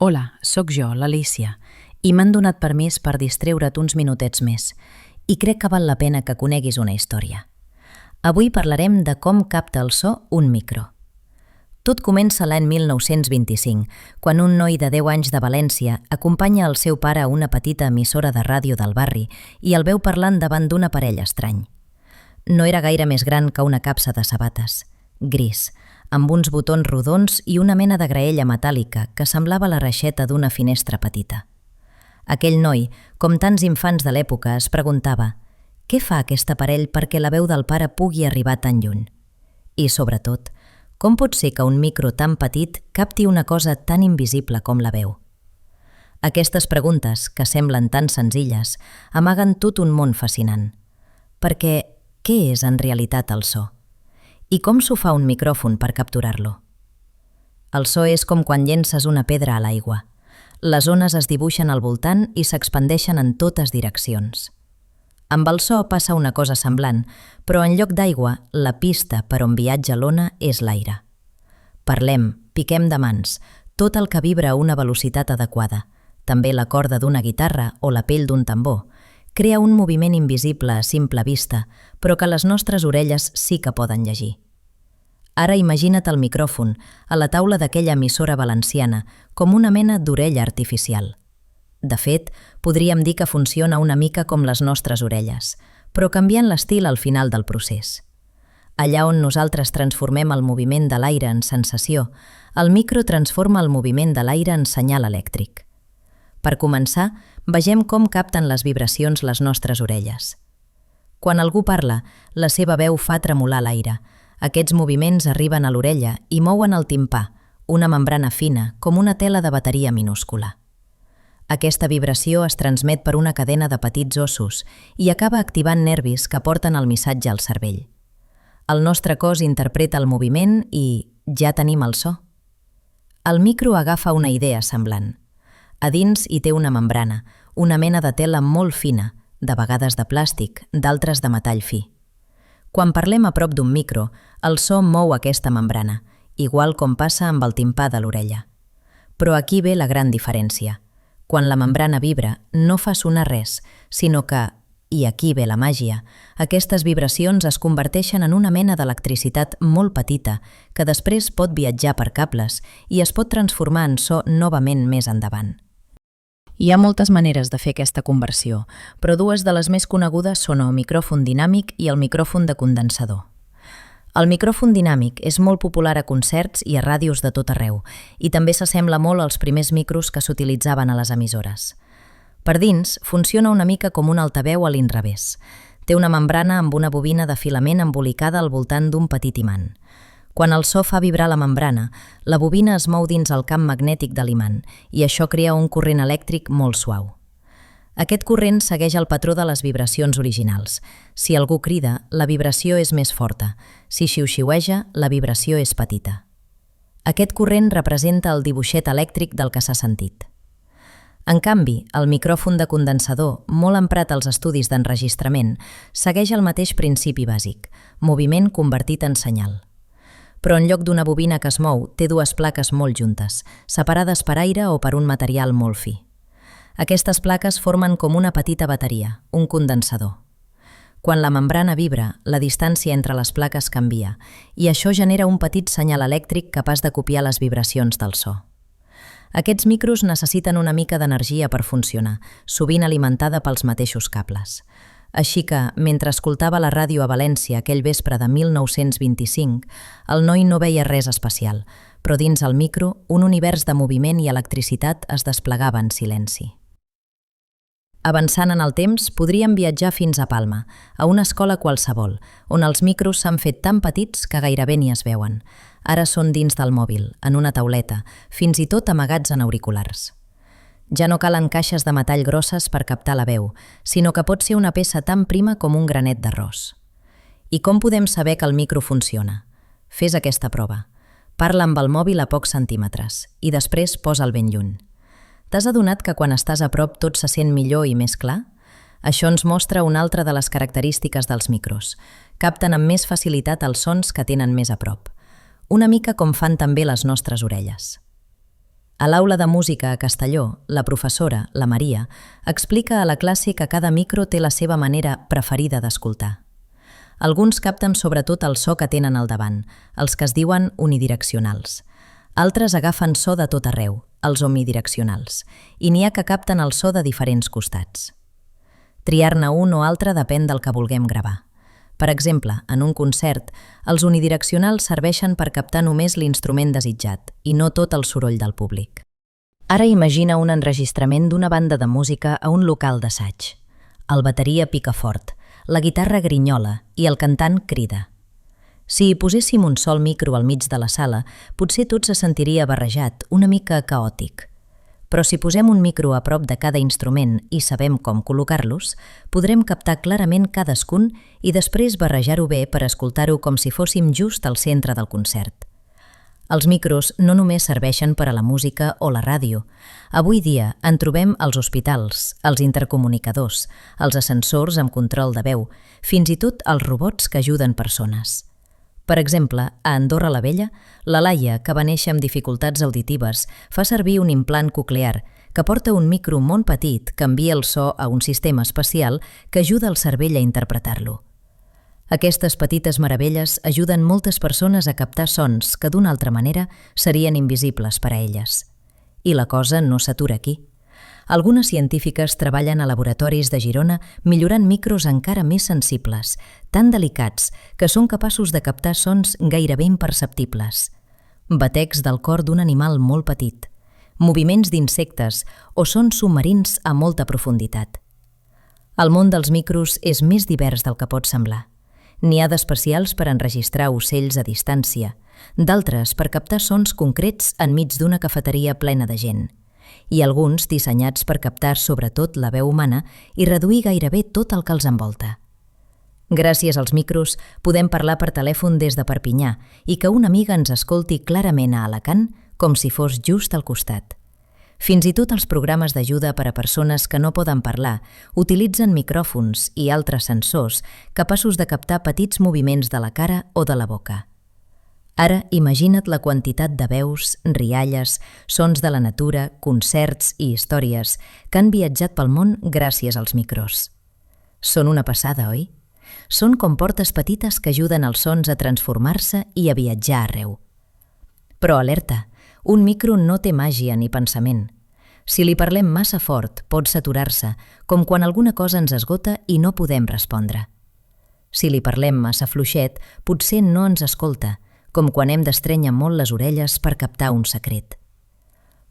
Hola, sóc jo, l'Alícia, i m'han donat permís per distreure't uns minutets més, i crec que val la pena que coneguis una història. Avui parlarem de com capta el so un micro. Tot comença l'any 1925, quan un noi de 10 anys de València acompanya el seu pare a una petita emissora de ràdio del barri i el veu parlant davant d'un aparell estrany. No era gaire més gran que una capsa de sabates, gris, amb uns botons rodons i una mena de graella metàl·lica que semblava la reixeta d'una finestra petita. Aquell noi, com tants infants de l'època, es preguntava què fa aquest aparell perquè la veu del pare pugui arribar tan lluny? I, sobretot, com pot ser que un micro tan petit capti una cosa tan invisible com la veu? Aquestes preguntes, que semblen tan senzilles, amaguen tot un món fascinant. Perquè què és en realitat el so? I com s'ho fa un micròfon per capturar-lo? El so és com quan llences una pedra a l'aigua. Les ones es dibuixen al voltant i s'expandeixen en totes direccions. Amb el so passa una cosa semblant, però en lloc d'aigua, la pista per on viatja l'ona és l'aire. Parlem, piquem de mans, tot el que vibra a una velocitat adequada, també la corda d'una guitarra o la pell d'un tambor, crea un moviment invisible a simple vista, però que les nostres orelles sí que poden llegir. Ara imagina't el micròfon a la taula d'aquella emissora valenciana com una mena d'orella artificial. De fet, podríem dir que funciona una mica com les nostres orelles, però canviant l'estil al final del procés. Allà on nosaltres transformem el moviment de l'aire en sensació, el micro transforma el moviment de l'aire en senyal elèctric. Per començar, vegem com capten les vibracions les nostres orelles. Quan algú parla, la seva veu fa tremolar l'aire. Aquests moviments arriben a l'orella i mouen el timpà, una membrana fina, com una tela de bateria minúscula. Aquesta vibració es transmet per una cadena de petits ossos i acaba activant nervis que porten el missatge al cervell. El nostre cos interpreta el moviment i ja tenim el so. El micro agafa una idea semblant. A dins hi té una membrana, una mena de tela molt fina, de vegades de plàstic, d'altres de metall fi. Quan parlem a prop d'un micro, el so mou aquesta membrana, igual com passa amb el timpà de l'orella. Però aquí ve la gran diferència. Quan la membrana vibra, no fa sonar res, sinó que, i aquí ve la màgia, aquestes vibracions es converteixen en una mena d'electricitat molt petita que després pot viatjar per cables i es pot transformar en so novament més endavant. Hi ha moltes maneres de fer aquesta conversió, però dues de les més conegudes són el micròfon dinàmic i el micròfon de condensador. El micròfon dinàmic és molt popular a concerts i a ràdios de tot arreu, i també s'assembla molt als primers micros que s'utilitzaven a les emissores. Per dins, funciona una mica com un altaveu a l'inrevés. Té una membrana amb una bobina de filament embolicada al voltant d'un petit imant. Quan el so fa vibrar la membrana, la bobina es mou dins el camp magnètic de l'imant i això crea un corrent elèctric molt suau. Aquest corrent segueix el patró de les vibracions originals. Si algú crida, la vibració és més forta. Si xiuxiueja, la vibració és petita. Aquest corrent representa el dibuixet elèctric del que s'ha sentit. En canvi, el micròfon de condensador, molt emprat als estudis d'enregistrament, segueix el mateix principi bàsic, moviment convertit en senyal. Però en lloc d'una bobina que es mou, té dues plaques molt juntes, separades per aire o per un material molt fi. Aquestes plaques formen com una petita bateria, un condensador. Quan la membrana vibra, la distància entre les plaques canvia, i això genera un petit senyal elèctric capaç de copiar les vibracions del so. Aquests micros necessiten una mica d'energia per funcionar, sovint alimentada pels mateixos cables. Així que, mentre escoltava la ràdio a València aquell vespre de 1925, el noi no veia res especial, però dins el micro, un univers de moviment i electricitat es desplegava en silenci. Avançant en el temps, podríem viatjar fins a Palma, a una escola qualsevol, on els micros s'han fet tan petits que gairebé ni es veuen. Ara són dins del mòbil, en una tauleta, fins i tot amagats en auriculars. Ja no calen caixes de metall grosses per captar la veu, sinó que pot ser una peça tan prima com un granet d'arròs. I com podem saber que el micro funciona? Fes aquesta prova. Parla amb el mòbil a pocs centímetres i després posa'l ben lluny. T'has adonat que quan estàs a prop tot se sent millor i més clar? Això ens mostra una altra de les característiques dels micros. Capten amb més facilitat els sons que tenen més a prop. Una mica com fan també les nostres orelles. A l'aula de música a Castelló, la professora, la Maria, explica a la classe que cada micro té la seva manera preferida d'escoltar. Alguns capten sobretot el so que tenen al davant, els que es diuen unidireccionals. Altres agafen so de tot arreu, els omnidireccionals, i n'hi ha que capten el so de diferents costats. Triar-ne un o altre depèn del que vulguem gravar. Per exemple, en un concert, els unidireccionals serveixen per captar només l'instrument desitjat i no tot el soroll del públic. Ara imagina un enregistrament d'una banda de música a un local d'assaig. El bateria pica fort, la guitarra grinyola i el cantant crida. Si hi poséssim un sol micro al mig de la sala, potser tot se sentiria barrejat, una mica caòtic. Però si posem un micro a prop de cada instrument i sabem com col·locar-los, podrem captar clarament cadascun i després barrejar-ho bé per escoltar-ho com si fóssim just al centre del concert. Els micros no només serveixen per a la música o la ràdio. Avui dia en trobem als hospitals, als intercomunicadors, als ascensors amb control de veu, fins i tot als robots que ajuden persones. Per exemple, a Andorra la Vella, la Laia, que va néixer amb dificultats auditives, fa servir un implant coclear que porta un micro molt petit que envia el so a un sistema especial que ajuda el cervell a interpretar-lo. Aquestes petites meravelles ajuden moltes persones a captar sons que d'una altra manera serien invisibles per a elles. I la cosa no s'atura aquí. Algunes científiques treballen a laboratoris de Girona millorant micros encara més sensibles, tan delicats que són capaços de captar sons gairebé imperceptibles. Batecs del cor d'un animal molt petit, moviments d'insectes o sons submarins a molta profunditat. El món dels micros és més divers del que pot semblar. N'hi ha d'especials per enregistrar ocells a distància, d'altres per captar sons concrets enmig d'una cafeteria plena de gent, i alguns dissenyats per captar sobretot la veu humana i reduir gairebé tot el que els envolta. Gràcies als micros podem parlar per telèfon des de Perpinyà i que una amiga ens escolti clarament a Alacant com si fos just al costat. Fins i tot els programes d'ajuda per a persones que no poden parlar utilitzen micròfons i altres sensors capaços de captar petits moviments de la cara o de la boca. Ara imagina't la quantitat de veus, rialles, sons de la natura, concerts i històries que han viatjat pel món gràcies als micros. Són una passada, oi? Són com portes petites que ajuden els sons a transformar-se i a viatjar arreu. Però alerta, un micro no té màgia ni pensament. Si li parlem massa fort, pot saturar-se, com quan alguna cosa ens esgota i no podem respondre. Si li parlem massa fluixet, potser no ens escolta, com quan hem d'estrènyer molt les orelles per captar un secret.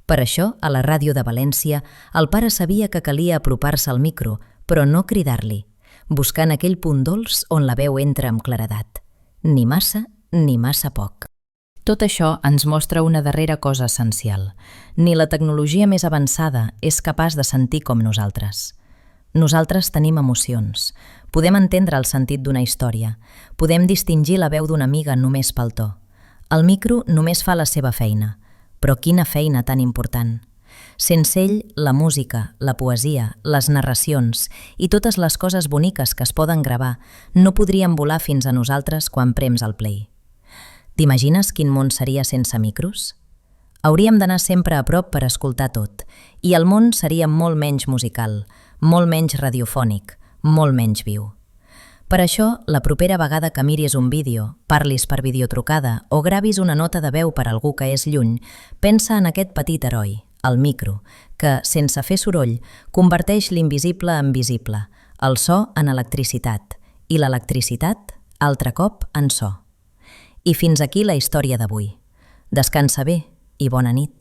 Per això, a la ràdio de València, el pare sabia que calia apropar-se al micro, però no cridar-li, buscant aquell punt dolç on la veu entra amb claredat. Ni massa poc. Tot això ens mostra una darrera cosa essencial. Ni la tecnologia més avançada és capaç de sentir com nosaltres. Nosaltres tenim emocions. Podem entendre el sentit d'una història. Podem distingir la veu d'una amiga només pel to. El micro només fa la seva feina. Però quina feina tan important! Sense ell, la música, la poesia, les narracions i totes les coses boniques que es poden gravar no podrien volar fins a nosaltres quan prems el play. T'imagines quin món seria sense micros? Hauríem d'anar sempre a prop per escoltar tot, i el món seria molt menys musical, molt menys radiofònic, molt menys viu. Per això, la propera vegada que miris un vídeo, parlis per videotrucada o gravis una nota de veu per a algú que és lluny, pensa en aquest petit heroi, el micro, que, sense fer soroll, converteix l'invisible en visible, el so en electricitat i l'electricitat, altre cop, en so. I fins aquí la història d'avui. Descansa bé i bona nit.